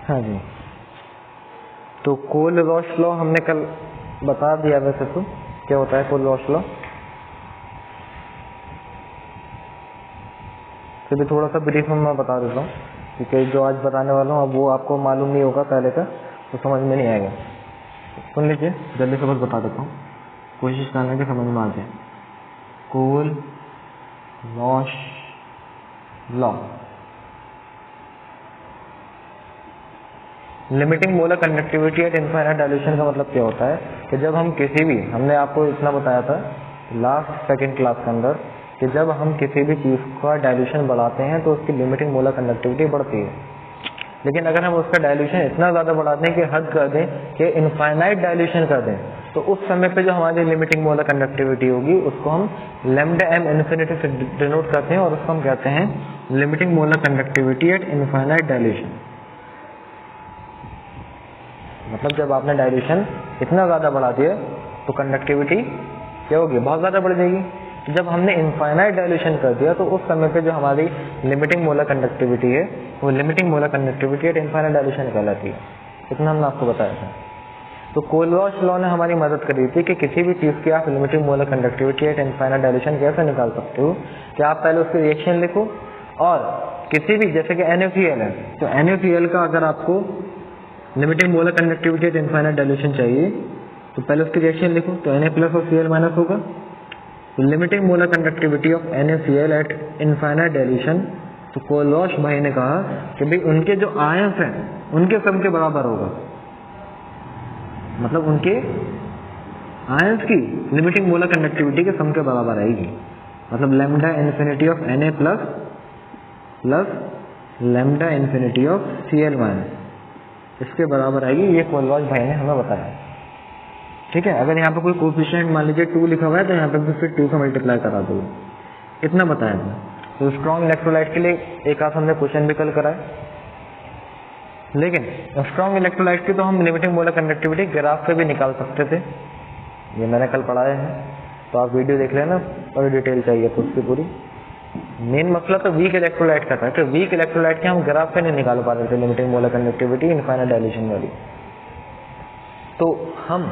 हाँ जी, तो कोल-रॉश लॉ हमने कल बता दिया वैसे तो क्या होता है कोल-रॉश लॉ। फिर भी थोड़ा सा ब्रीफ में मैं बता देता हूँ, क्योंकि जो आज बताने वाला हूँ अब वो आपको मालूम नहीं होगा पहले का, तो समझ में नहीं आएगा। सुन लीजिए, जल्दी से बस बता देता हूँ, कोशिश करने की समझ में आ जाए। Kohlrausch law, limiting molar conductivity at infinite dilution का मतलब क्या होता है कि जब हम किसी भी, हमने आपको इतना बताया था लास्ट सेकंड क्लास के अंदर कि जब हम किसी भी चीज का डाइल्यूशन बढ़ाते हैं तो उसकी लिमिटिंग मोलर कंडक्टिविटी बढ़ती है। लेकिन अगर हम उसका डाइल्यूशन इतना ज्यादा बढ़ा दें कि हद कर दें कि इनफाइनाइट डाइल्यूशन कर दें, तो उस समय पे जो हमारी लिमिटिंग मोलर कंडक्टिविटी होगी उसको हम लैम्डा एम इन्फिनिटी से डिनोट करते हैं और उसको हम कहते हैं limiting molar conductivity at infinite dilution. मतलब जब आपने डाइल्यूशन इतना ज्यादा बढ़ा दिया तो कंडक्टिविटी क्या होगी, बहुत ज्यादा बढ़ जाएगी। जब हमने इनफाइनाइट डाइल्यूशन कर दिया तो उस समय पे जो हमारी लिमिटिंग मोलर कंडक्टिविटी है वो limiting molar conductivity at infinite dilution कहलाती है। इतना हमने आपको बताया था। तो कोल-रॉश लॉ ने हमारी मदद करी थी कि किसी भी चीज की आप limiting molar conductivity at infinite dilution कैसे निकाल सकते हो कि आप पहले उसकी रिएक्शन लिखो और किसी भी, जैसे कि NaCl है तो NaCl का अगर आपको limiting molar conductivity at infinite dilution चाहिए तो पहले उसकी रिएक्शन लिखो, तो Na प्लस और Cl माइनस होगा। तो limiting molar conductivity of NaCl eight infinite dilution, तो कोल-रॉश भाई ने कहा कि भाई उनके जो आयंस हैं उनके सम के बराबर होगा, मतलब उनके आयंस की लिमिटिंग मोलर कंडक्टिविटी के सम के बराबर आएगी। मतलब lambda infinity of Na plus plus lambda infinity of Cl minus, इसके बराबर आएगी। ये कोल-रॉश भाई ने हमें बताया। ठीक है, अगर यहाँ पे कोई कोफिशिएंट मान लीजिए 2 लिखा हुआ है तो यहाँ पे भी फिर 2 से मल्टीप्लाई करा दो, इतना बताया था। तो स्ट्रॉन्ग इलेक्ट्रोलाइट के लिए एक आध हमने क्वेश्चन भी कल कराया, लेकिन स्ट्रॉन्ग इलेक्ट्रोलाइट की तो हम लिमिटिंग मोलर कंडक्टिविटी ग्राफ से भी निकाल सकते थे, ये मैंने कल पढ़ाया है, तो आप वीडियो देख लेना और डिटेल चाहिए तो उसकी पूरी। मेन मसला तो वीक इलेक्ट्रोलाइट का था कि वीक इलेक्ट्रोलाइट के हम ग्राफ से नहीं निकाल पा रहे थे limiting molar conductivity infinite dilution वाली। तो हम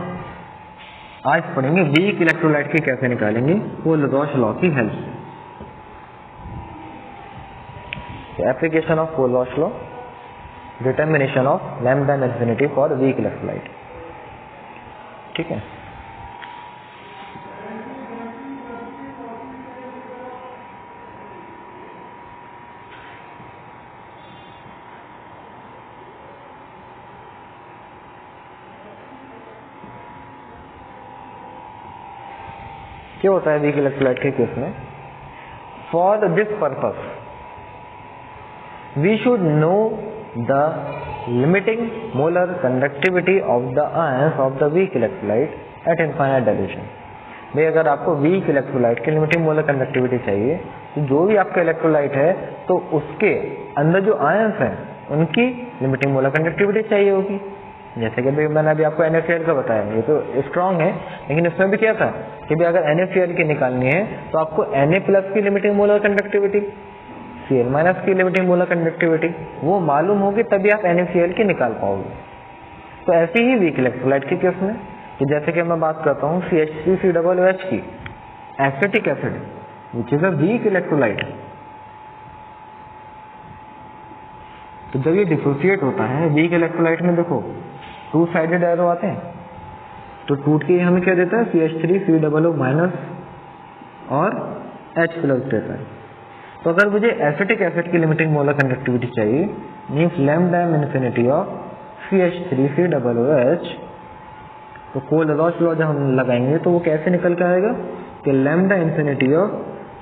आज पढ़ेंगे वीक इलेक्ट्रोलाइट की कैसे निकालेंगे कोल-रॉश लॉ की हेल्प से। Application of Kohlrausch law, determination of lambda infinity for weak electrolyte. ठीक है, क्या होता है वीक इलेक्ट्रोलाइट के केस में? For this purpose we should know the limiting molar conductivity of the ions of the weak electrolyte at infinite dilution. भाई अगर आपको वीक इलेक्ट्रोलाइट की लिमिटिंग मोलर कंडक्टिविटी चाहिए तो जो भी आपका इलेक्ट्रोलाइट है तो उसके अंदर जो आयंस हैं उनकी लिमिटिंग मोलर कंडक्टिविटी चाहिए होगी। जैसे कि भाई मैंने अभी आपको NaCl का बताया, ये तो स्ट्रॉन्ग है, लेकिन इसमें भी क्या था कि भाई अगर NaCl की निकालनी है तो आपको Na प्लस की limiting molar conductivity, Cl minus की लिमिटिंग मोलर कंडक्टिविटी वो मालूम होगी तभी आप NaCl की निकाल पाओगे। तो ऐसे ही वीक इलेक्ट्रोलाइट के केस में कि जैसे कि मैं बात करता हूँ CH3COOH की, acetic acid which is a weak electrolyte, तो जब ये डिसोसिएट होता है वीक इलेक्ट्रोलाइट में, देखो 2 साइडेड एरो आते हैं, तो टूट के हमें क्या देता है CH3COO माइनस और H प्लस देता है। तो अगर मुझे एसिटिक एसिड की लिमिटिंग मोलर कंडक्टिविटी चाहिए means lambda infinity of CH3COOH, तो कोल-रॉश लॉ जब हम लगाएंगे तो वो कैसे निकल के आएगा कि lambda infinity of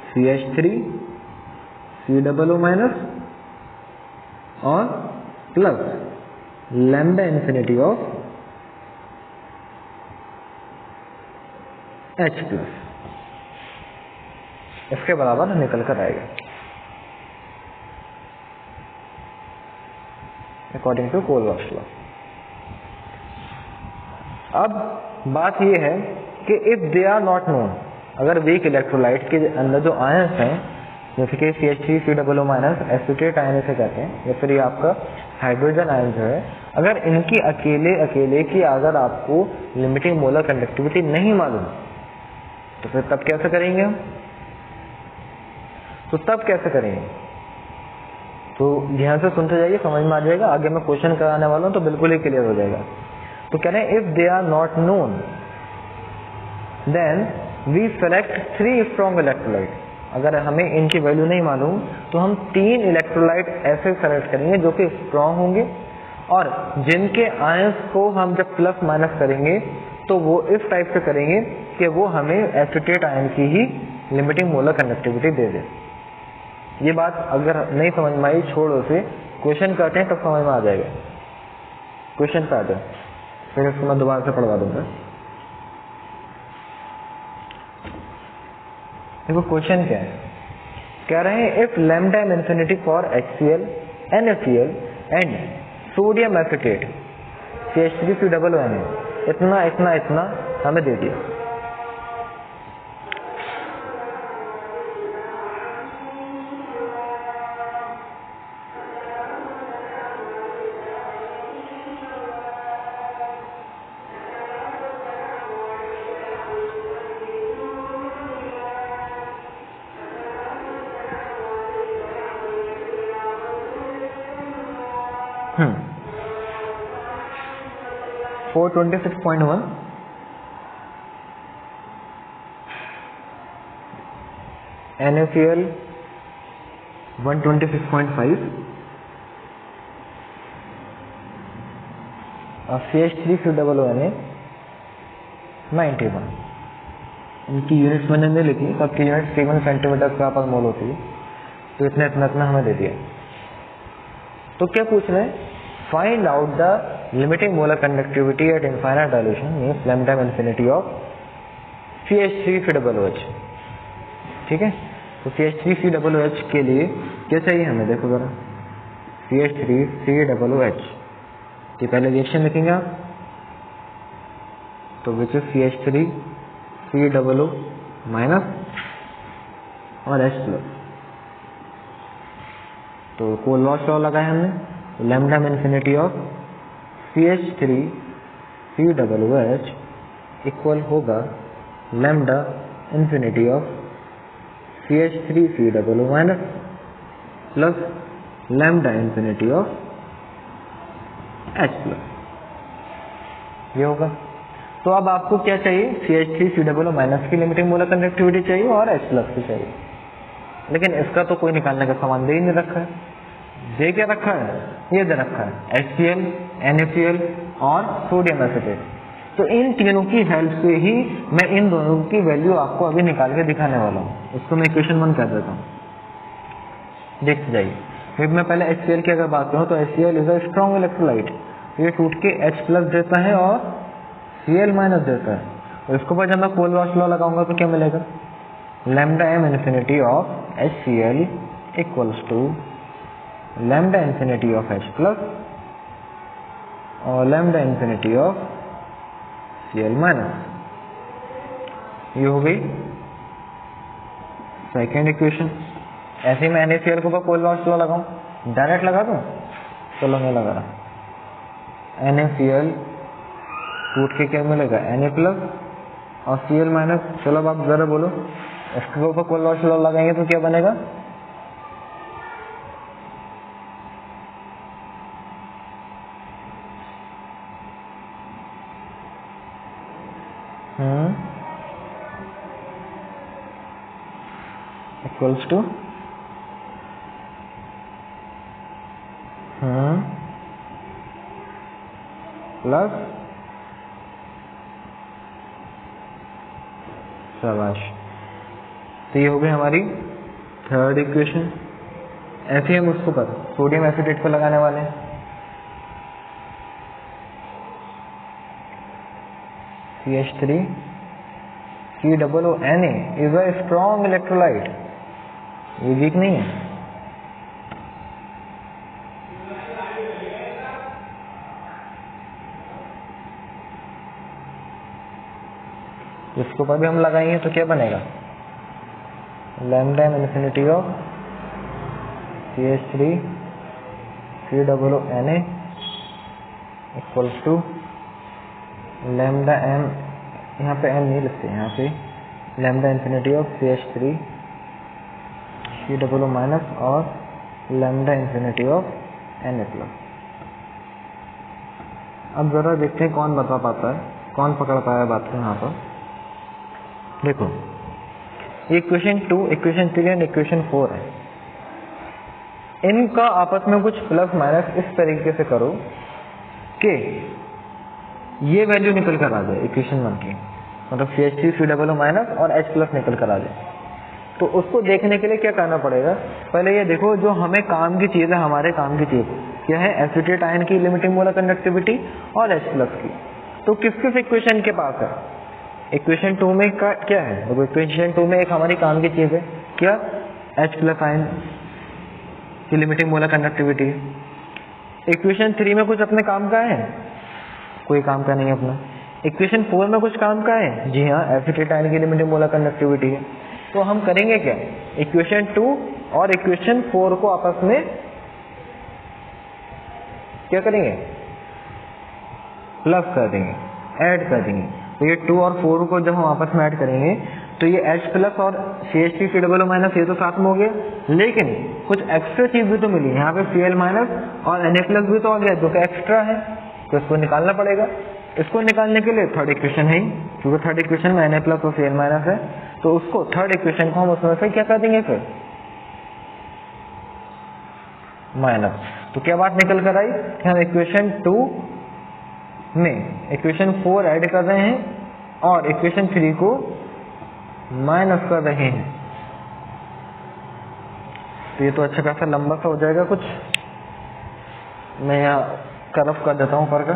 CH3COO minus और plus lambda infinity of H plus, इसके बराबर निकल कर आएगा अकॉर्डिंग टू कोल-रॉश लॉ। अब बात यह है कि if they are not known, अगर वीक इलेक्ट्रोलाइट के अंदर जो आयंस हैं जैसे कि CH3COO माइनस एसिटेट आयन से कहते हैं, या फिर ये आपका हाइड्रोजन आयन जो है, अगर इनकी अकेले अकेले की अगर आपको लिमिटिंग मोलर कंडक्टिविटी नहीं मालूम तो फिर तब कैसे करेंगे हम? तो तब कैसे करेंगे? तो ध्यान से सुनते जाइए, समझ में आ जाएगा। आगे मैं क्वेश्चन कराने वाला हूँ तो बिल्कुल ही क्लियर हो जाएगा। तो कह रहे हैं if they are not known then we select 3 strong electrolyte. अगर हमें इनकी वैल्यू नहीं मालूम तो हम 3 इलेक्ट्रोलाइट ऐसे सेलेक्ट करेंगे जो कि स्ट्रॉन्ग होंगे और जिनके आयंस को हम जब प्लस माइनस करेंगे तो वो इस टाइप से करेंगे कि वो हमें एसिटेट आयन की ही लिमिटिंग मोलर कंडक्टिविटी दे दे। ये बात अगर नहीं समझ में आई छोड़ उसे, क्वेश्चन करते हैं तब समझ में आ जाएगा। क्वेश्चन काटे फिर इसको मैं दोबारा से पढ़वा दूंगा। देखो क्वेश्चन क्या है, कह रहे हैं if lambda infinity for HCl, NaCl and sodium acetate CH3COONA इतना इतना इतना हमें दे दिया। Hmm. 426.1 NaCl 126.5 और CH3COONA 91। इनकी यूनिट्स मैंने नहीं लिखी, सबकी यूनिट 7 सेंटीमीटर पर मोल होती है, तो इतना इतना इतना हमें दे दिया। तो क्या पूछ रहे हैं, find out the limiting molar conductivity at infinite dilution means lambda infinity of CH3COOH। ठीक है, तो CH3COOH के लिए क्या चाहिए हमें, देखो जरा CH3COOH की पहले रिएक्शन लिखेंगे आप, तो विच इज CH3COO माइनस और H प्लस। तो कोलवाश लॉ लगाया हमने, lambda infinity of CH3COOH equal होगा lambda infinity of CH3COO minus plus lambda infinity of H plus, ये होगा। तो अब आपको क्या चाहिए, CH3COO माइनस की लिमिटिंग मोलर कंडक्टिविटी चाहिए और H प्लस की चाहिए, लेकिन इसका तो कोई निकालने का सामान दे ही नहीं रखा है। दे क्या रखा है, ये दे रखा है HCl, NaCl और सोडियम एसिटेट। तो इन तीनों की हेल्प से ही मैं इन दोनों की वैल्यू आपको अभी निकाल के दिखाने वाला हूँ। इसको मैं इक्वेशन 1 कर देता हूँ, देखते जाइए। फिर मैं पहले HCl की अगर बात करूँ तो HCl is a strong electrolyte, ये टूट के H प्लस देता है और Cl माइनस देता है। और इसको पर जब मैं कोलवाश लॉ लगाऊंगा तो क्या मिलेगा, lambda m infinity of HCl equals to lambda infinity of H plus और lambda infinity of Cl minus. ये हो गई सेकेंड इक्वेशन। ऐसे ही मैं NaCl को कोलवाश लॉ लगाऊं, डायरेक्ट लगा दूं, चलो नहीं लगा रहा। NaCl टूट के क्या मिलेगा, Na प्लस और Cl माइनस। चलो अब आप जरा बोलो, इसके ऊपर कोलवाश लॉ लगाएंगे तो क्या बनेगा, इक्वल्स टू प्लस शाबाश। तो ये हो गई हमारी थर्ड इक्वेशन। ऐसे हम उसको पर सोडियम एसिटेट को लगाने वाले हैं। CH3COONA is a strong electrolyte, ये वीक नहीं है। इसको पर भी हम लगाएंगे तो क्या बनेगा, lambda infinity of CH3 COONA equals to lambda m, यहाँ पे m नहीं लिखते, यहाँ पे lambda infinity of CH3 COO minus और लैम्डा इन्फिनिटी ऑफ Na+। अब जरा देखते हैं कौन बता पाता है, कौन पकड़ पाया बात को यहाँ पर। देखो इक्वेशन 2, इक्वेशन 3 एंड इक्वेशन 4 है, इनका आपस में कुछ प्लस माइनस इस तरीके से करो कि ये वैल्यू निकल कर आ जाए इक्वेशन 1 की, मतलब CH3 COO माइनस और H प्लस निकल कर आ जाए। तो उसको देखने के लिए क्या करना पड़ेगा, पहले ये देखो जो हमें काम की चीज़ है, हमारे काम की चीज़ क्या है, एसिटेट आयन की लिमिटिंग मोलर कंडक्टिविटी और H प्लस की। तो किस किस इक्वेशन के पास है, इक्वेशन 2 में क्या है, देखो इक्वेशन 2 में एक हमारी काम की चीज़ है क्या, H प्लस आयन की लिमिटिंग मोलर कंडक्टिविटी है। इक्वेशन 3 में कुछ अपने काम का है, कोई काम का नहीं अपना। इक्वेशन 4 में कुछ काम का है, जी हाँ, एसिटेट आयन की लिमिटिंग मोलर कंडक्टिविटी है। तो हम करेंगे क्या, इक्वेशन 2 और इक्वेशन 4 को आपस में क्या करेंगे, प्लस कर देंगे, ऐड कर देंगे। तो ये 2 और 4 को जब हम आपस में ऐड करेंगे तो ये H प्लस और CH3 COO माइनस ये तो साथ में हो गया, लेकिन कुछ एक्स्ट्रा चीज भी तो मिली, यहाँ पे Cl माइनस और Na प्लस भी तो आ गया जो कि एक्स्ट्रा है, तो इसको निकालना पड़ेगा। इसको निकालने के लिए थर्ड इक्वेशन है, क्योंकि थर्ड इक्वेशन में Na प्लस और Cl माइनस है, तो उसको थर्ड इक्वेशन को हम उसमें से क्या कर देंगे फिर माइनस। तो क्या बात निकल कर आई कि हम इक्वेशन 2 में इक्वेशन 4 ऐड कर रहे हैं और इक्वेशन 3 को माइनस कर रहे हैं। तो ये तो अच्छा खासा लंबा सा हो जाएगा कुछ, मैं यहाँ कर्व कर देता हूँ ऊपर का।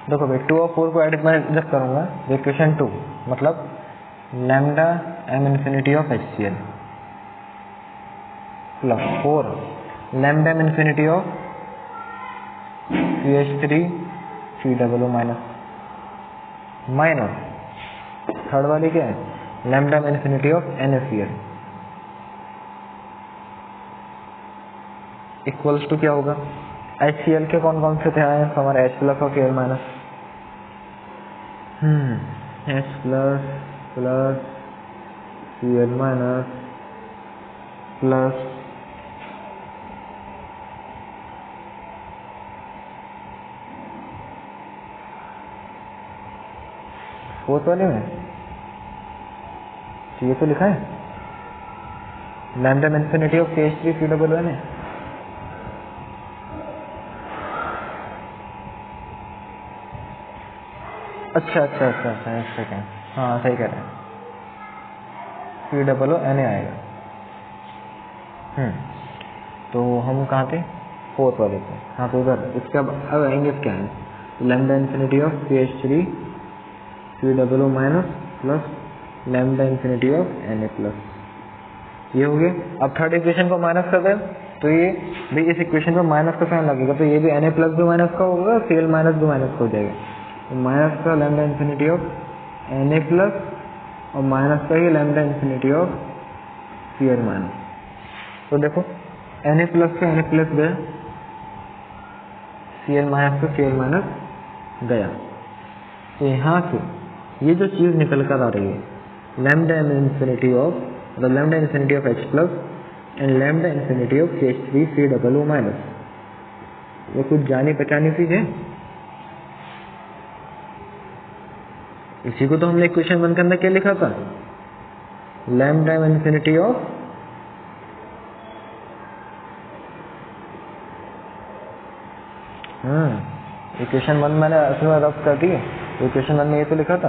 देखो भाई 2 और 4 को ऐड मैं जब करूँगा तो इक्वेशन 2 मतलब lambda m infinity of HCl plus 4 lambda m infinity of CH3 COO minus minus third वाली क्या है, lambda m infinity of NaCl equals to क्या होगा, HCl के कौन कौन से थे आए हमारे H प्लस और Cl minus, H plus plus Cl minus plus fourth वाले में ये तो लिखा है lambda infinity of CH3 COO है। अच्छा अच्छा अच्छा अच्छा, एक सेकेंड, हाँ सही कह रहे हैं, COO Na आएगा। तो हम कहाँ थे, फोर्थ वाले पे, हाँ तो उधर इसका अब आएंगे क्या है, lambda infinity of CH3 COO minus plus lambda infinity of Na plus, ये हो गया। अब थर्ड इक्वेशन को माइनस कर दें तो ये भी इस इक्वेशन पे माइनस का साइन लगेगा, तो ये भी Na प्लस भी माइनस का होगा, Cl माइनस भी माइनस का हो जाएगा, तो माइनस का lambda infinity of Na plus और माइनस का ही lambda infinity of Cl minus. तो देखो Na प्लस का Na प्लस गया, Cl माइनस का Cl माइनस गया। तो यहाँ से ये जो चीज़ निकल कर आ रही है लैम्डा m इन्फिनिटी ऑफ मतलब lambda infinity of H plus and lambda infinity of CH3 COO minus, ये कुछ जानी पहचानी चीज है। इसी को तो हमने इक्वेशन 1 के अंदर क्या लिखा था, lambda m infinity of equation 1 मैंने असल में रब कर दी, इक्वेशन 1 में ये तो लिखा था,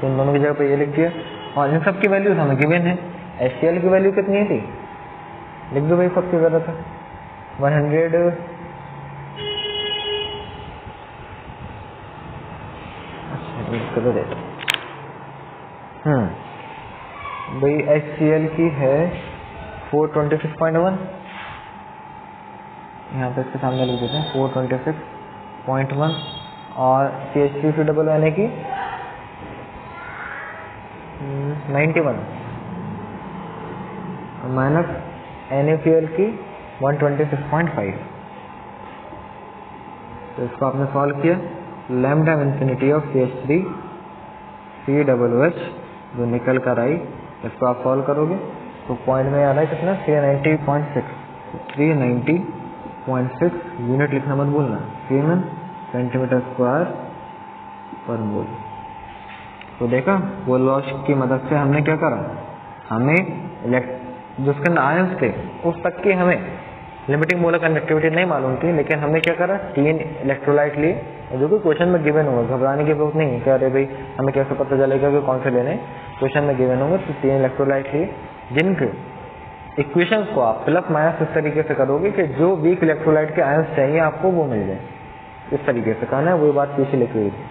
तो इन दोनों की जगह पे ये लिख दिया और इन सब की वैल्यूज हमें गिवन है। HCl की वैल्यू कितनी थी, लिख दो भाई, सबकी जरूरत है 100, अच्छा दे भाई HCl की है 426.1, यहाँ पे इसके सामने लिख देते हैं 426.1 और CH3 COO Na की 91 माइनस NaCl की 126.5। तो इसको आपने सॉल्व किया, lambda infinity of CH3 COOH जो निकल कर आई, इसको आप सॉल्व करोगे तो पॉइंट में आ रहा है कितना 390.6। 390.6 यूनिट लिखना मत भूलना, सीमेन सेंटीमीटर स्क्वायर पर मोल। तो देखा वो लॉस की मदद से हमने क्या करा, हमें जिसके अंदर आयंस थे उस तक की हमें लिमिटिंग मोलर कंडक्टिविटी नहीं मालूम थी, लेकिन हमने क्या करा 3 इलेक्ट्रोलाइट लिए, जो कि क्वेश्चन में गिवन होगा, घबराने की जरूरत नहीं है कि अरे भाई हमें कैसे पता चलेगा कि कौन से लेने, क्वेश्चन में गिवन होंगे। तो 3 इलेक्ट्रोलाइट लिए जिनके इक्वेशंस को आप प्लस माइनस इस तरीके से करोगे कि जो वीक इलेक्ट्रोलाइट के आयंस चाहिए आपको वो मिल जाए, इस तरीके से कहना है। वही बात पीछे लिखी हुई थी।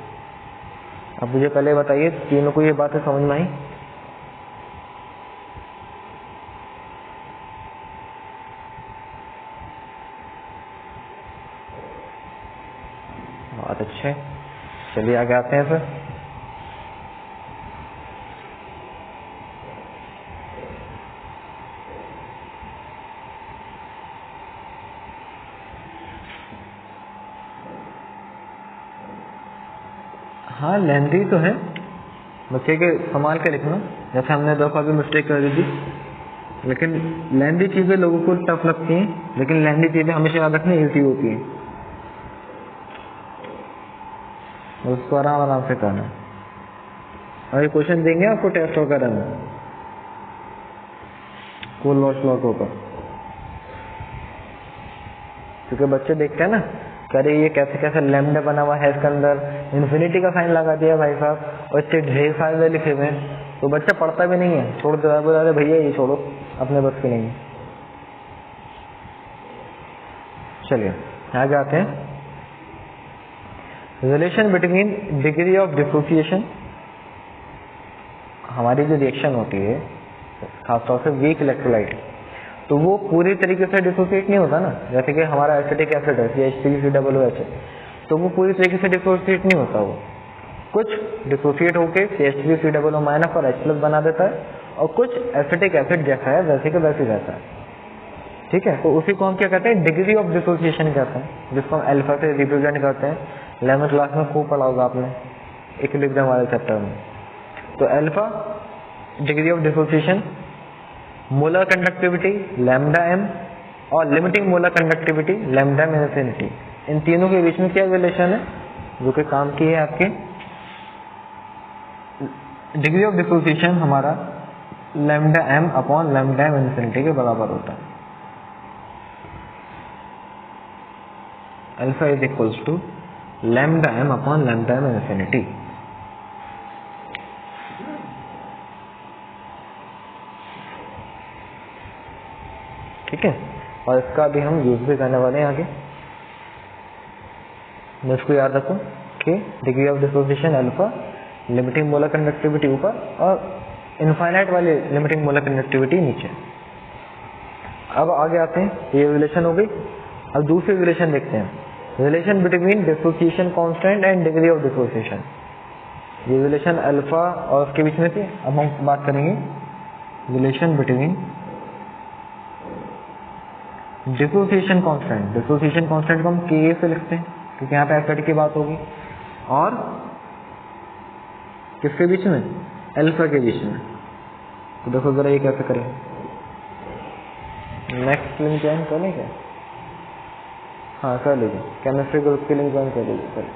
अब मुझे पहले बताइए तीनों को ये बातें समझ में आई? बहुत अच्छे, चलिए आगे आते हैं फिर। हाँ लेंदी तो है, बच्चे के संभाल के लिखना, जैसे हमने दफा भी मिस्टेक कर दी थी। लेकिन लेंदी चीजें लोगों को टफ लगती हैं, लेकिन लेंदी चीजें हमेशा याद रखनी इजी होती हैं, उसको आराम आराम से करना। और ये क्वेश्चन देंगे आपको टेस्ट वगैरह में कोल लॉस लॉ के ऊपर, क्योंकि बच्चे देखते हैं ना अरे ये कैसे कैसे लैम्डा बना हुआ है, इसके अंदर इन्फिनिटी का साइन लगा दिया भाई साहब, और इतने ढेर सारे लिखे हुए हैं, तो बच्चा पढ़ता भी नहीं है, छोड़ देता है, बोला अरे भैया ये छोड़ो, अपने बस की नहीं। चलिए आगे आते हैं। Relation between degree of dissociation, हमारी जो रिएक्शन होती है खासतौर से वीक इलेक्ट्रोलाइट, तो वो पूरी तरीके से डिसोसिएट नहीं होता ना, जैसे कि हमारा एसिटिक एसिड है CH3COOH, तो वो पूरी तरीके से डिसोसिएट नहीं होता, वो कुछ डिसोसिएट होके CH3COO माइनस और H+ बना देता है, और कुछ एसिटिक एसिड जैसा है वैसे के वैसे रहता है, ठीक है। तो उसी को हम क्या कहते हैं, डिग्री ऑफ डिसोसिएशन कहते हैं, जिसको हम अल्फा से रिप्रेजेंट करते हैं। 11th क्लास में खूब पढ़ा होगा आपने इक्विलिब्रियम वाले चैप्टर में। तो alpha degree of dissociation, molar conductivity lambda m, और limiting molar conductivity lambda m infinity, इन तीनों के बीच में क्या रिलेशन है जो कि काम की है आपके। डिग्री ऑफ डिसोसिएशन हमारा lambda m upon lambda m infinity के बराबर होता है। Alpha is equals to lambda m upon lambda m infinity. ठीक है, और इसका भी हम यूज भी करने वाले हैं आगे। मैं इसको याद रखूं कि degree of dissociation alpha, limiting molar conductivity ऊपर, और इनफाइनाइट वाली लिमिटिंग मोलर कंडक्टिविटी नीचे। अब आगे आते हैं, ये रिलेशन हो गई। अब दूसरी रिलेशन देखते हैं, relation between dissociation constant and degree of dissociation. ये रिलेशन अल्फा और उसके बीच में थी, अब हम बात करेंगे relation between dissociation constant. Dissociation constant को हम Ka से लिखते हैं क्योंकि यहाँ पे एसिड की बात होगी, और किसके बीच में, अल्फा के बीच में। तो देखो जरा ये कैसे करें, नेक्स्ट लिंक ज्वाइन कर लें क्या? हाँ कर लीजिए, केमिस्ट्री ग्रुप की लिंक ज्वाइन कर लीजिए।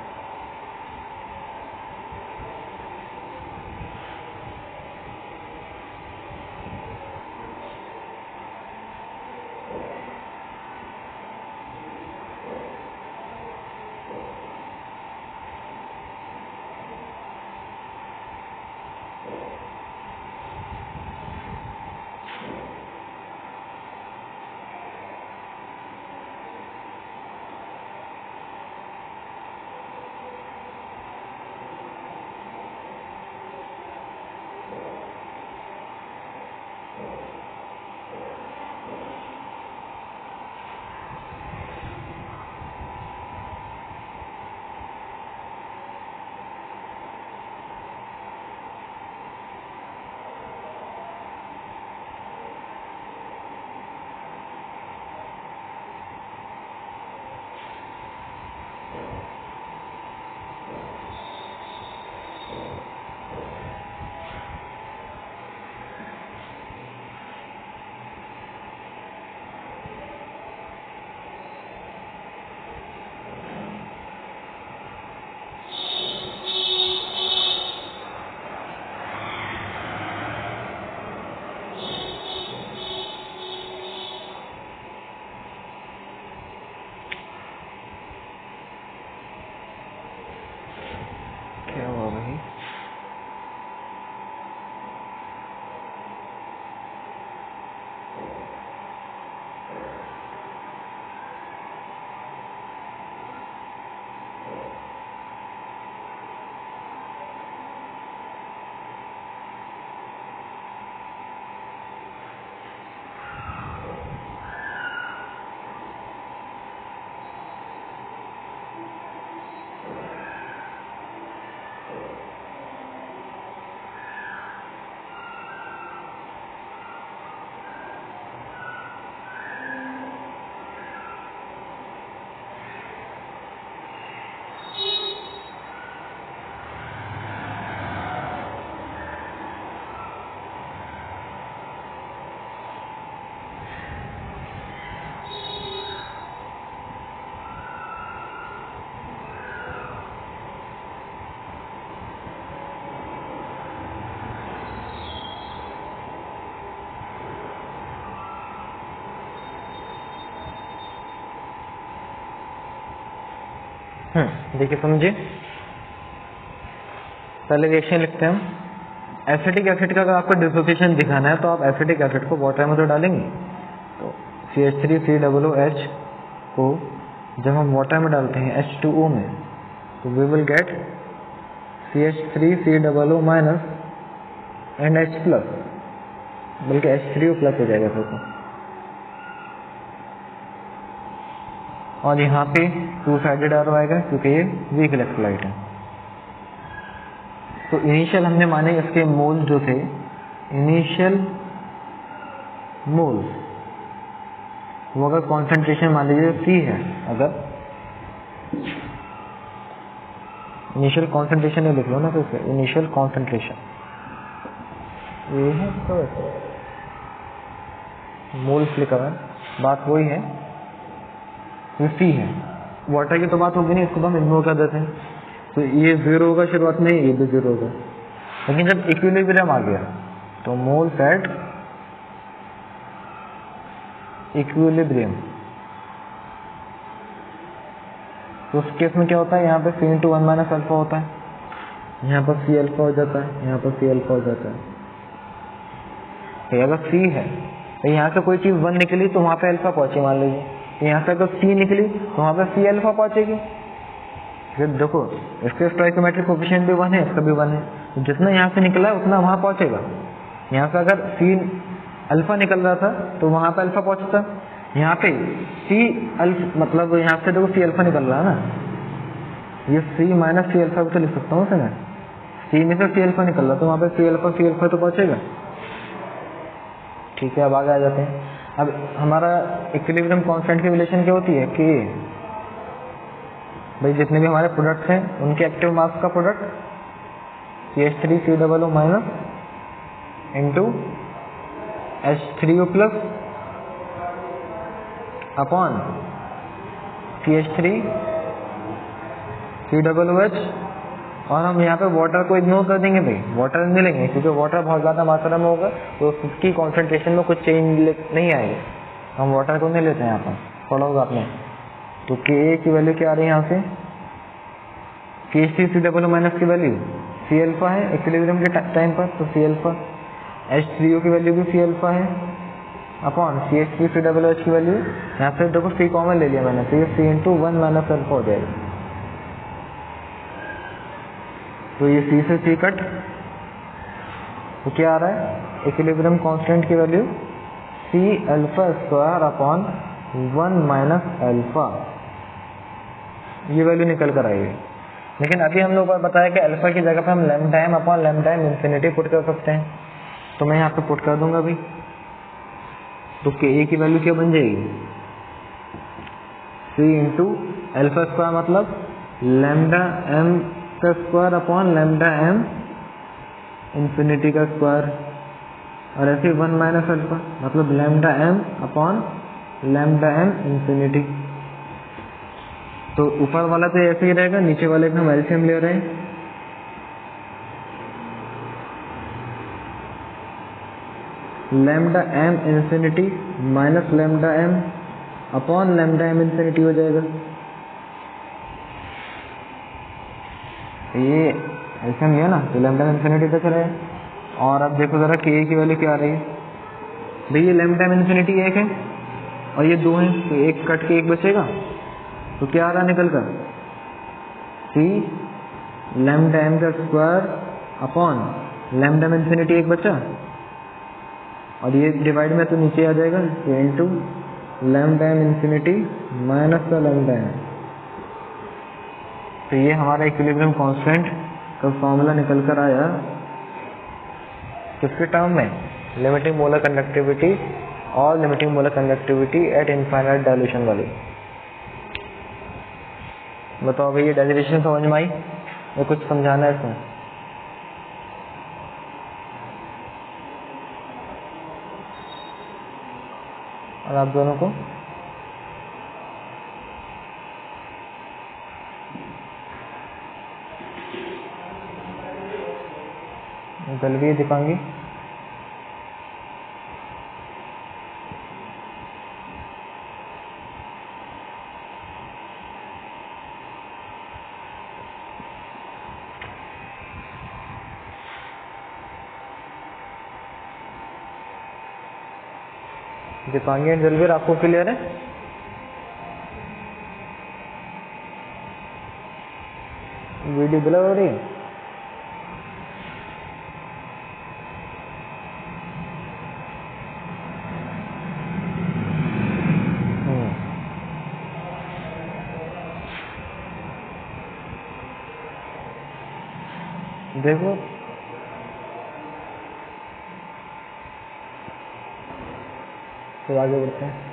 देखिए समझिए, पहले रिएक्शन लिखते हैं हम। एसिटिक एसिड का अगर आपको डिसोसिएशन दिखाना है तो आप एसिटिक एसिड को वाटर में तो डालेंगे, तो CH3COOH को जब हम वाटर में डालते हैं H2O में, तो we will get CH3COO minus and H plus, बल्कि H3O प्लस हो जाएगा फिर तो। और यहाँ पे टू साइडेड एरो आएगा क्योंकि ये वीक इलेक्ट्रोलाइट है। तो इनिशियल हमने माने इसके मोल जो थे, इनिशियल मोल वो अगर कॉन्सेंट्रेशन मान लीजिए C है, अगर इनिशियल कॉन्सेंट्रेशन लिख लो ना, तो इनिशियल कॉन्सेंट्रेशन ये है, तो मोल्स लिखा है, बात वही है, ये C है। वाटर की तो बात होगी नहीं, इसको तो हम इग्नोर कर देते हैं, तो ये 0 होगा शुरुआत में, ये भी 0 होगा। लेकिन जब इक्विलिब्रियम आ गया तो मोल्स एट इक्विलिब्रियम, तो उस केस में क्या होता है, यहाँ पे C×1 माइनस अल्फा होता है, यहाँ पर C अल्फा हो जाता है, यहाँ पर C अल्फा हो जाता है। तो अगर C है तो यहाँ से कोई चीज़ 1 निकली तो वहाँ पे अल्फा पहुँची, मान लीजिए यहाँ से अगर C निकली तो वहाँ पे C अल्फा पहुँचेगी। फिर देखो इसके स्टोइकोमेट्रिक कोफिशिएंट भी 1 है, इसका भी 1 है, तो जितना यहाँ से निकला है उतना वहाँ पहुँचेगा। यहाँ से अगर C अल्फा निकल रहा था तो वहाँ पे अल्फा पहुँचता, यहाँ पे C अल्फा मतलब यहाँ से देखो C अल्फा निकल रहा है ना, ये C माइनस C अल्फा भी तो लिख सकता हूँ मैं, C में से C अल्फा निकल रहा तो वहाँ पे C अल्फा तो पहुँचेगा। ठीक है, अब आगे आ जाते हैं। अब हमारा इक्विलिब्रियम कांस्टेंट की रिलेशन क्या होती है कि भाई जितने भी हमारे प्रोडक्ट्स हैं उनके एक्टिव मास का product CH3COO minus into H3O plus upon CH3COOH, और हम यहाँ पे वाटर को इग्नोर कर देंगे भाई, वाटर नहीं लेंगे क्योंकि वाटर बहुत ज़्यादा मात्रा में होगा तो उसकी कॉन्सेंट्रेशन में कुछ चेंज नहीं आएगा, हम वाटर को नहीं लेते हैं यहाँ पर, पढ़ा होगा आपने। तो Ka की वैल्यू क्या आ रही है यहाँ से, CH3COO माइनस की वैल्यू C अल्फा है इक्विलिब्रियम के टाइम पर, तो C अल्फा, H3O की वैल्यू भी C अल्फा है अपॉन CH3COOH की वैल्यू, यहाँ से देखो C कॉमन ले लिया मैंने, तो ये C×1 माइनस अल्फा हो जाएगा, तो ये C से C कट, तो क्या आ रहा है इक्विलिब्रियम कांस्टेंट की value C alpha square upon 1 minus alpha, ये वैल्यू निकल कर आएगी। लेकिन अभी हम लोग बताया कि अल्फा की जगह पे हम lambda m upon lambda m infinity put कर सकते हैं, तो मैं यहाँ पे पुट कर दूंगा अभी, तो Ka की वैल्यू क्या बन जाएगी, C इंटू अल्फा स्क्वायर मतलब लैम्डा m का square upon lambda m infinity का स्क्वायर, और ऐसे 1 माइनस अल्फा मतलब lambda m upon lambda m infinity. तो ऊपर वाला तो ऐसे ही रहेगा, नीचे वाले का हम एलसीएम ले रहे हैं, lambda m infinity minus lambda m upon lambda m infinity हो जाएगा। ये एलसीएम लिया ना तो लैम्डा इंफिनिटी तक रहे। और अब देखो जरा Ka की वैल्यू क्या आ रही है, भाई ये लैम्डा इंफिनिटी 1 है और ये 2 है, तो एक कट के एक बचेगा, तो क्या आ रहा निकल कर C लैम्डा m का स्क्वायर अपॉन लैम्डा इंफिनिटी 1 बचा, और ये डिवाइड में तो नीचे आ जाएगा, तो into lambda m infinity minus का लैम्डा m। तो ये हमारा इक्विलिब्रियम कांस्टेंट का फॉर्मूला निकल कर आया किसके टर्म में, लिमिटिंग मोलर कंडक्टिविटी और limiting molar conductivity at infinite dilution वाली। बताओ भाई ये डेरिवेशन समझ में आई या कुछ समझाना है इसमें? और आप दोनों को गलवी दिखाएंगी। दीपांगी एंड जलवीर, आपको क्लियर है? वीडियो ब्लर हो रही है? देखो तो आगे बढ़ते हैं।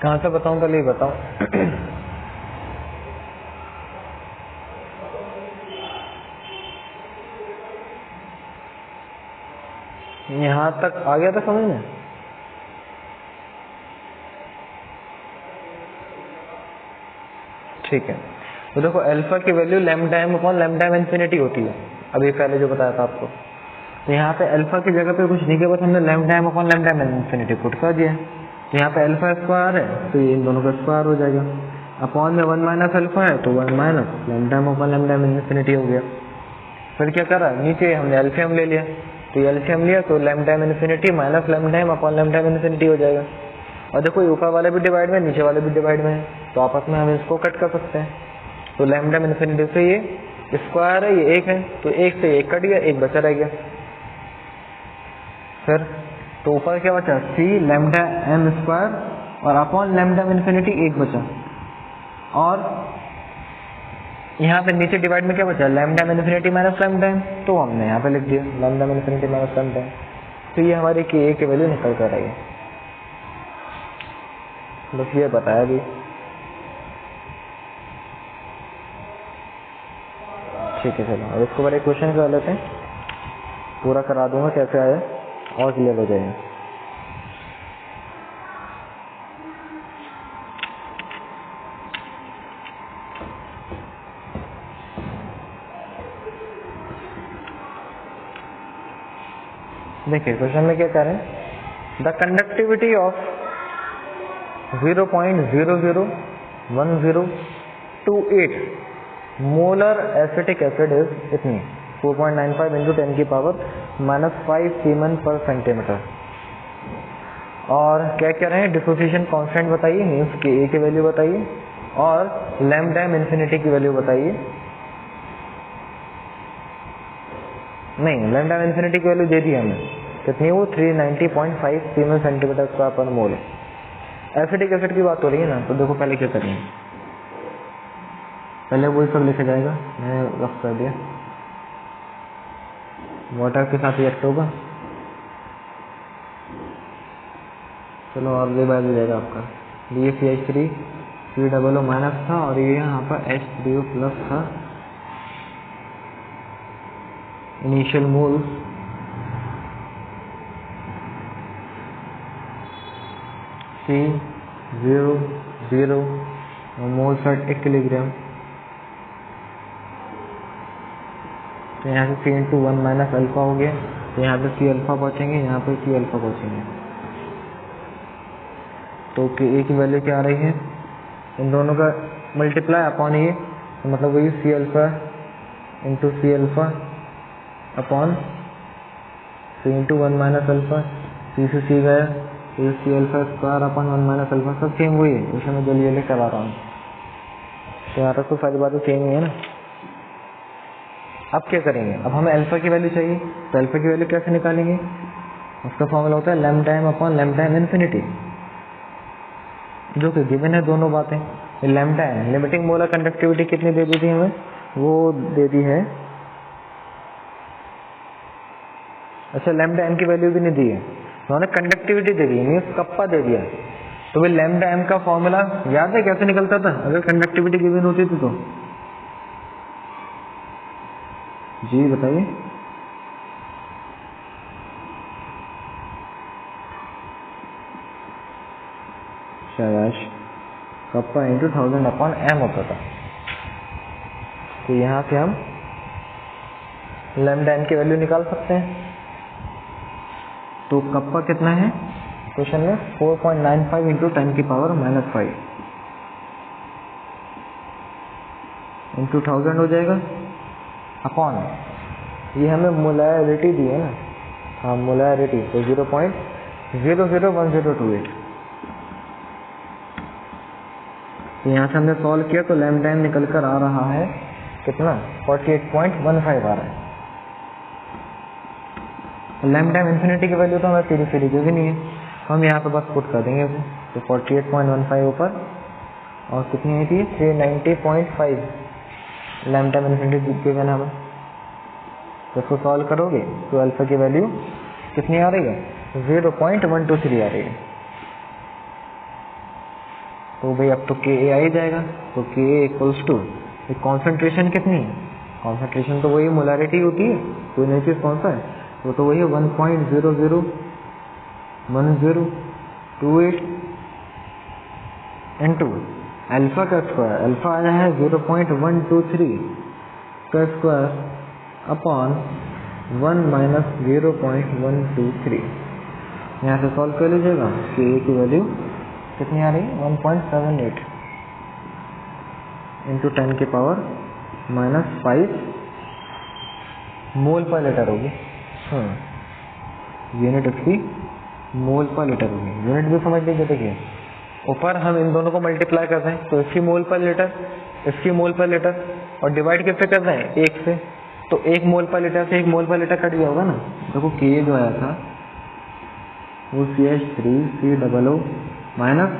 कहाँ से बताऊं, पहले ही बताऊं। यहाँ तक आ गया था समझ में? ठीक है, तो देखो अल्फा की value lambda m upon lambda m infinity होती है, अभी पहले जो बताया था आपको। तो यहाँ पे अल्फा की जगह पे कुछ नहीं किया, बस हमने lambda m upon lambda m infinity put कर दिया। तो यहाँ पे अल्फा स्क्वायर है तो ये इन दोनों का स्क्वायर हो जाएगा, अपॉन में 1 माइनस अल्फा है तो 1 minus lambda m upon lambda m infinity हो गया। फिर क्या करा, नीचे हमने एलसीएम ले लिया, तो एलसीएम लिया तो lambda m infinity minus lambda m upon lambda m infinity हो जाएगा। और देखो ये ऊपर वाले भी डिवाइड में, नीचे वाले भी डिवाइड में है, तो आपस में हम इसको कट कर सकते हैं। तो लैम्डा एम इन्फिनिटी से ये स्क्वायर है, ये 1 है, तो 1 से 1 कट गया, 1 बचा रह गया। फिर तो ऊपर क्या बचा, सी लैम्डा एम स्क्वायर और अपॉन लैम्डा एम इन्फिनिटी 1 बचा। और यहाँ पे नीचे डिवाइड में क्या बचा, lambda m infinity minus lambda m, तो हमने यहाँ पे लिख दिया lambda m infinity minus lambda m. तो ये हमारी के ए की वैल्यू निकल कर आई है, बस ये बताया भी। ठीक है, चलो अब इसको बड़े क्वेश्चन कर लेते हैं, पूरा करा दूंगा कैसे आया और क्लियर हो जाएगा। देखिए क्वेश्चन में क्या कह रहे हैं, the conductivity of 0.001028 molar acetic acid is इतनी 4.95 इंटू 10 की पावर -5 सीमेन पर सेंटीमीटर। और क्या कह रहे हैं, डिसोसिएशन कांस्टेंट बताइए, मीन्स के ए की वैल्यू बताइए, और लैम्डा एम इन्फिनिटी की वैल्यू बताइए। नहीं, लैम्डा एम इन्फिनिटी की वैल्यू दे दी हमें, कितनी वो 390.5 सीमेन सेंटीमीटर स्क्वायर पर मोल। एसिटिक एसिड की बात हो रही है ना, तो देखो पहले क्या करेंगे, पहले वही सब लिखा जाएगा, मैंने रफ कर दिया। वाटर के साथ रिएक्ट होगा, चलो और रिवाइज हो जाएगा आपका। BaCH3 COO माइनस था और ये यहाँ पर H3O प्लस था। इनिशियल मोल C00 और मोल फ्रैक्शन 1 किलोग्राम। तो यहाँ से C इंटू 1 माइनस अल्फा हो गया, तो यहाँ पे C अल्फा पहुँचेंगे, यहाँ पे C अल्फा पहुँचेंगे। तो के ए की वैल्यू क्या आ रही है, इन दोनों का मल्टीप्लाई अपॉन ये, तो मतलब वही C alpha into C alpha upon C into 1 minus alpha, C से C गया तो C alpha square upon 1 minus alpha, सब सेम वही है, उसे मैं जल्दी जल्दी करा रहा हूँ। तो यहाँ तक तो सारी बातें सेम ही है ना। अब क्या करेंगे, अब हमें अल्फा की वैल्यू चाहिए, तो अल्फा की वैल्यू कैसे निकालेंगे, उसका फॉर्मूला होता है lambda m upon lambda m infinity, जो कि गिवन है दोनों बातें। Lambda m limiting molar conductivity कितनी दे दी थी हमें, वो दे दी है, अच्छा लैम्डा एम की वैल्यू भी नहीं दी है, उन्होंने कंडक्टिविटी दे दी, मीन्स कप्पा दे दिया। तो भाई लैम्डा एम का फॉर्मूला याद है कैसे निकलता था अगर कंडक्टिविटी गिवन होती थी तो? जी बताइए। शाबाश, कप्पा इंटू 1000 अपॉन एम होता था। तो यहाँ से हम लैम्डा n की वैल्यू निकाल सकते हैं। तो कप्पा कितना है क्वेश्चन में 4.95 इंटू 10 की पावर -5 इंटू 1000 हो जाएगा अपॉन, ये हमें मोलैरिटी दी है ना, हाँ मोलैरिटी, तो 0.001028। तो यहाँ से हमने सॉल्व किया तो लैम्डा n निकल कर आ रहा है कितना 48.15 आ रहा है। लैम्डा इन्फिनिटी की वैल्यू तो हमें सीधी जो भी नहीं है, हम यहाँ पे बस पुट कर देंगे उसे। तो 48.15 ऊपर और कितनी आई थी 390.5 लैम्डा इन्फिनिटी गिवन हमें। तो इसको सॉल्व करोगे तो अल्फा की वैल्यू कितनी आ रही है 0.123 आ रही है। तो भाई अब तो Ka आ ही जाएगा। तो Ka इक्वल्स टू कॉन्सेंट्रेशन कितनी है, कॉन्सेंट्रेशन तो वही मोलैरिटी होती है, कोई नई चीज़ कौन सा है, वो तो वही है 1.001028 इंटू अल्फा का स्क्वायर, अल्फा आया है 0.123 का स्क्वायर अपॉन 1 माइनस 0.123। यहाँ से सॉल्व कर लीजिएगा कि ए की वैल्यू कितनी आ रही है 1.78 इंटू 10 की पावर -5 मोल पर लीटर होगी। यूनिट इसकी मोल पर लीटर होगी, यूनिट भी समझ लीजिए। देखिए ऊपर हम इन दोनों को मल्टीप्लाई कर रहे हैं तो इसकी मोल पर लीटर, इसकी मोल पर लीटर, और डिवाइड किससे कर रहे हैं 1 से, तो 1 मोल पर लीटर से 1 मोल पर लीटर कट गया होगा ना। देखो Ka जो आया था वो CH3COO minus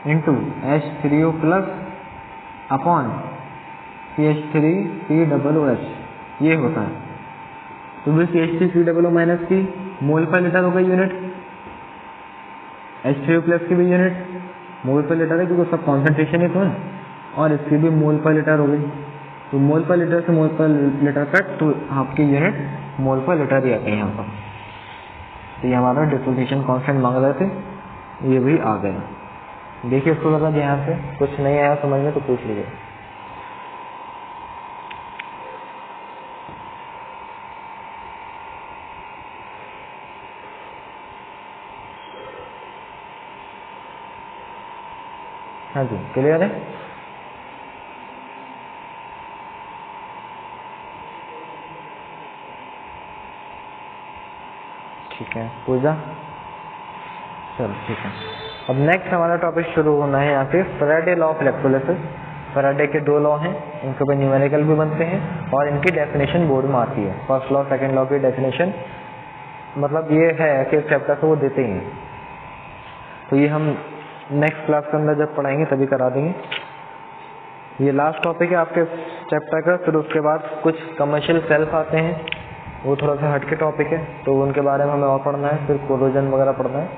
into H3O plus upon CH3COOH ये होता है। तो भी CH3COO माइनस की मोल पर लीटर हो गई यूनिट, H3O प्लस की भी यूनिट मोल पर लीटर है क्योंकि सब कॉन्सेंट्रेशन ही तो है, और इसकी भी मोल पर लीटर हो गई। तो मोल पर लीटर से मोल पर लीटर कट, तो आपकी यूनिट मोल पर लीटर ही आती है यहाँ पर। तो ये हमारा डिसोसिएशन कांस्टेंट मांग रहे थे, ये भी आ गया। देखिए इसको ज़रा ध्यान से, कुछ नहीं आया समझ में तो पूछ लीजिए। हाँ जी क्लियर है। ठीक है पूजा, चलो ठीक है। अब नेक्स्ट हमारा टॉपिक शुरू होना है यहाँ पे Faraday law of electrolysis. Faraday के 2 लॉ हैं, इनके ऊपर न्यूमेरिकल भी बनते हैं और इनकी डेफिनेशन बोर्ड में आती है। फर्स्ट लॉ सेकंड लॉ की डेफिनेशन मतलब ये है कि इस चैप्टर से वो देते ही हैं। तो ये हम नेक्स्ट क्लास के अंदर जब पढ़ाएंगे तभी करा देंगे। ये लास्ट टॉपिक है आपके चैप्टर का। फिर उसके बाद कुछ कमर्शियल सेल्फ आते हैं, वो थोड़ा सा हटके टॉपिक है, तो उनके बारे में हमें और पढ़ना है। फिर कोरोजन वगैरह पढ़ना है।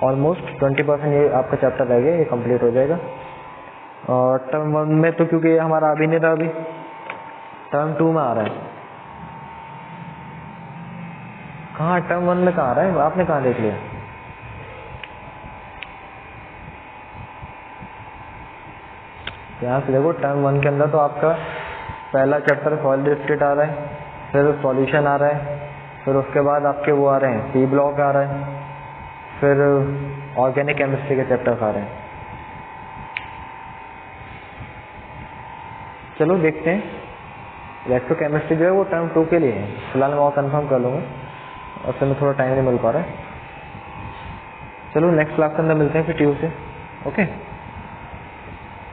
ऑलमोस्ट 20% ये आपका चैप्टर रह गया, ये कंप्लीट हो जाएगा। और टर्म 1 में तो क्योंकि ये हमारा अभी नहीं था, अभी टर्म 2 में आ रहा है। कहाँ टर्म 1 में कहाँ आ रहा है, आपने कहाँ देख लिया? यहाँ से देखो टर्म 1 के अंदर तो आपका पहला चैप्टर सॉलिड स्टेट आ रहा है, फिर सॉल्यूशन आ रहा है, फिर उसके बाद आपके वो आ रहे हैं सी ब्लॉक आ रहा है, फिर ऑर्गेनिक केमिस्ट्री के चैप्टर्स आ रहे हैं। चलो देखते हैं। इलेक्ट्रो केमिस्ट्री जो है वो टर्म 2 के लिए है, फिलहाल मैं और कंफर्म कर लूँगा, उससे में थोड़ा टाइम नहीं मिल पा रहा है। चलो नेक्स्ट क्लास के अंदर मिलते हैं फिर ट्यूसडे। ओके।